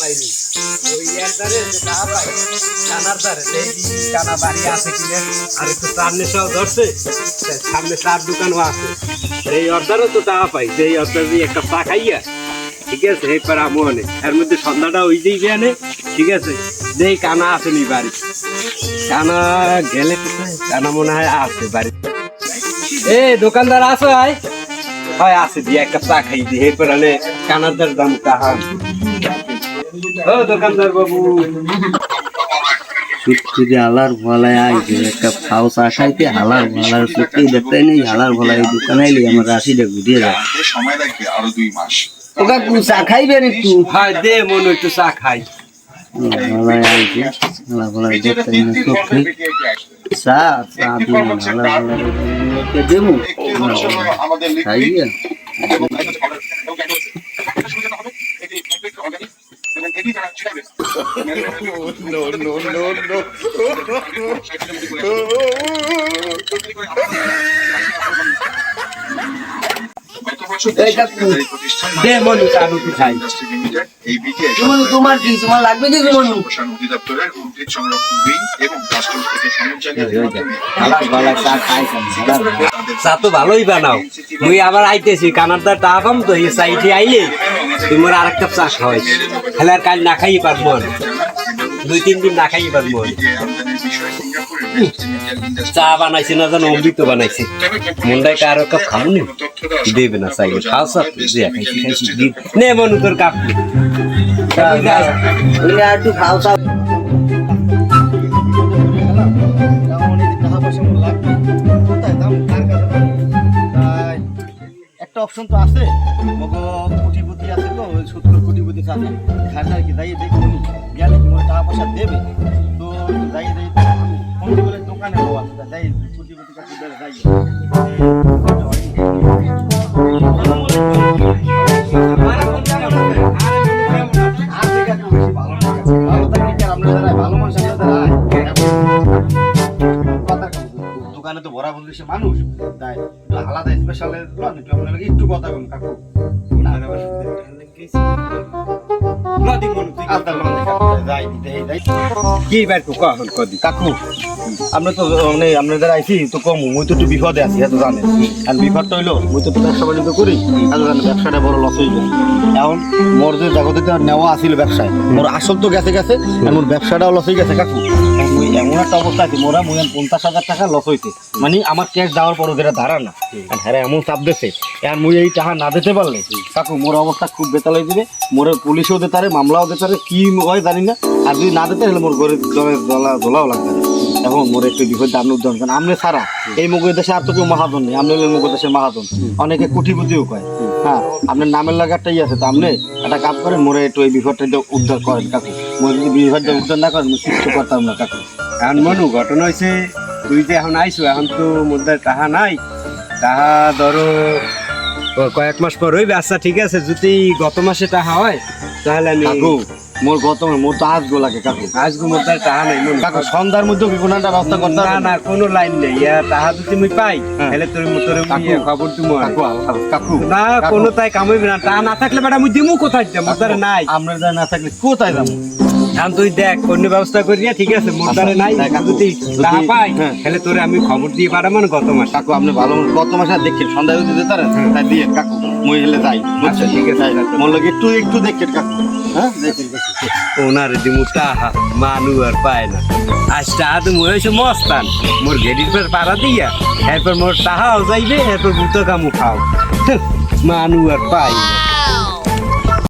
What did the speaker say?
পাইনি ওই ইয়ারটারে টাকা পাই কানার দ্বারে কানা বাড়ি আছে কিনে আর একটু সামনে সব ধরছে সামনে চার দোকানও আছে এই অর্ডারও তো টাকা পাই সেই অর্ডার দিয়ে একটা চা খাইয়া ঠিক আছে এরপর আমু অনেক এর মধ্যে সন্ধ্যাটা ওই দিকে আনে ঠিক আছে যেই কানা আসেনি বাড়ি কানা গেলে কানা মনে হয় আছে বাড়ি এ দোকানদার আসো হয় হয় আছে দিয়ে একটা চা খাই দিয়ে এরপর আনে কানাদার দাম টাকা ও দোকানদার বাবু সুখে হালার ভলায় আইছে একটা খাও চা খাইতে হালার ভলার সুখেই দেখতে নেই হালার ভলায় দোকানে এলে আমার রাশিটা ঘুরিয়ে যায় সময় লাগবে আরো 2 মাস ওকা চা খাইবেন একটু হয় দে মনে একটু চা খাই ভলায় আইছে হালার ভলায় দেখতে নেই সুখে চা চা দিয়ে হালার ভলায় দেবো খাইয়া দে মনে চা রুটি খাই তোমার কি তোমার লাগবে কি মনু অধিদপ্তরের উদ্ভিদ সংরক্ষণ উইং এবং রাষ্ট্র থেকে হালার ভলায় চা খাই চা তো ভালোই বানাও মুই আবার আইতেছি কানাডার টা পাম তো এই সাইডে আইলে তুই মোর আর একটা চা খাওয়াই তাহলে আর কাল না খাই পারবো 2-3 দিন না খাই পারবো চা বানাইছে না জানো অমৃত বানাইছে মন্ডায় কার কাপ খামুনি দেবে না চাইলে খাও সব যে খাইছি খাইছি নে মনু তোর কাপ একটু খাও চা একটা অপশন তো আছে মগো কোটিপতি আছে তো 70 কোটিপতি আছে খানা কি যাই দেখুন গেলে কি মোর টাকা পয়সা দেবে তো যাই ফোন করে দোকানে হওয়া যাই কোটিপতি কাছে যাই দোকানে তো ভরা বন্ধু মানুষ তাই আলাদা স্পেশাল একটু কথা বলুন কাকু কি বাইর কখন কদি কাকু আমরা তো মানে আপনাদের আইছি তো কম মুই তো একটু বিপদে আছি এত জানেন আর বিপদটা হইলো মুই তো ব্যবসা বাণিজ্য করি এত জানেন ব্যবসাটা বড় লস হয়ে যায় এখন মোর যে জগতে নেওয়া আসিল ব্যবসায় মোর আসল তো গেছে গেছে আর মোর ব্যবসাটাও লস হয়ে গেছে কাকু মুই এমন একটা অবস্থা আছে মোরা মুই 50,000 টাকা লস হয়েছে মানে আমার ক্যাশ দেওয়ার পর ওদের ধারা না আর হ্যাঁ এমন চাপ দিচ্ছে এখন মুই এই টাকা না দিতে পারলে কাকু মোর অবস্থা খুব বেতাল হয়ে যাবে মোরে পুলিশও দিতে পারে মামলাও দিতে পারে কি হয় জানি না আর যদি না দিতে হলে মোর ঘরে জ্বলাও লাগবে না এখন মোর একটু বিপদ আপনি উদ্যান কারণ আপনি ছাড়া এই মুগের দেশে আর তো কেউ মহাজন নেই আপনি মুগের দেশের মহাজন অনেকে কোটিপতিও কয় হ্যাঁ আপনার নামের লাগাটাই আছে তো আপনি একটা কাজ করেন মোরে একটু এই বিপদটা উদ্ধার করেন কাকু মোরে যদি বিপদটা উদ্ধার না করেন কিছু করতাম না কাকু এখন মনু ঘটনা হয়েছে তুই যে এখন আইসো এখন তো মোদের টাকা নাই টাকা ধরো কয়েক মাস পর হইবে আচ্ছা ঠিক আছে যদি গত মাসে টাকা হয় তাহলে আমি কাকু মোর মোর তো আজগো লাগে কাকু আজকে মোর টাকা নাই মনু কাকু সন্ধ্যার মধ্যে কি কোনো একটা ব্যবস্থা করতে না না কোনো লাইন নেই টাকা যদি আমি পাই তাহলে তোর খবর তুমি কাকু না কোনো তাই কামাইবে না টাকা না থাকলে ম্যাডাম আমি দিমু কোথায় মোর নাই আপনার যা না থাকলে কোথায় যাবো এখন তুই দেখ অন্য ব্যবস্থা করিয়া ঠিক আছে মোর দ্বারা নাই যদি টাকা পাই তাহলে তোরে আমি খবর দিয়ে পাঠাবো না গত মাস কাকু আপনি ভালো গত মাসে দেখেন সন্ধ্যা যদি দিতে পারেন তাই দিয়ে কাকু মই হেলে যাই আচ্ছা ঠিক আছে মোর লাগে একটু দেখেন কাকু হ্যাঁ দেখেন ওনারে দিমু টাহা মানু আর পায় না আজ টাহা তো মই হয়েছে মস্তান মোর গেডির পর পাড়া দিয়া এরপর মোর টাহাও যাইবে এরপর বুতো কামু খাও মানু আর পাই না